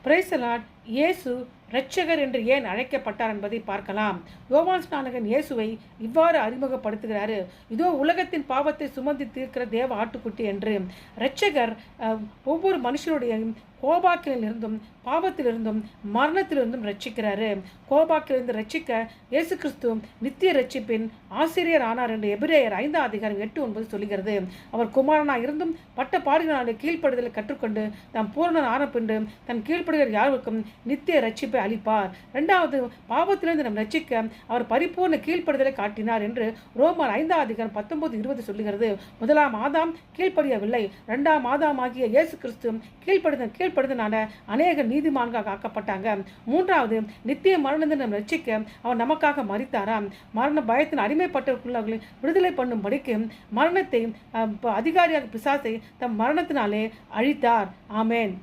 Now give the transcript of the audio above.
Praise the Lord. இயேசு இரட்சகர் என்று ஏன் அழைக்கப்பட்டார் என்பதை பார்க்கலாம். யோவான் ஸ்நானகன் இயேசுவை இவ்வாறு அறிமுகப்படுத்துகிறாரு. இதோ உலகத்தின் பாவத்தை சுமந்து தீர்க்கிற தேவ ஆட்டுக்குட்டி என்று. இரட்சகர் ஒவ்வொரு மனுஷனுடைய கோபாக்கிலிருந்தும் பாவத்திலிருந்தும் மரணத்திலிருந்தும் ரட்சிக்கிறாரு. கோபாக்கிலிருந்து ரட்சிக்க இயேசு கிறிஸ்து நித்திய ரட்சிப்பின் ஆசிரியர் ஆனார் என்று எபிரேயர் 5:8-9 சொல்கிறது. அவர் குமாரனாக இருந்தும் பட்ட பாடுகளாலே கீழ்ப்படுதலை கற்றுக்கொண்டு தாம் பூரண ஆரம்பிண்டு தன் கீழ்ப்படுகிற யாருக்கும் நித்திய ரட்சிப்பை அளிப்பார். இரண்டாவது, பாவத்திலிருந்து நம் ரட்சிக்க அவர் பரிபூர்ண கீழ்ப்படுதலை காட்டினார் என்று ரோமர் 5:19-20 சொல்லுகிறது. முதலாம் ஆதாம் கீழ்ப்படியவில்லை. இரண்டாம் ஆதாம் ஆகிய இயேசு கிறிஸ்து கீழ்ப்படுதனால அநேக நீதிமான்களாக ஆக்கப்பட்டாங்க. மூன்றாவது, நித்திய மரணத்தை நம் ரட்சிக்க அவர் நமக்காக மரித்தாராம். மரண பயத்தின் அடிமைப்பட்டவர்களை விடுதலை பண்ணும்படிக்கு மரணத்தை அதிகாரியாக பிசாசை தம் மரணத்தினாலே அழித்தார். ஆமேன்.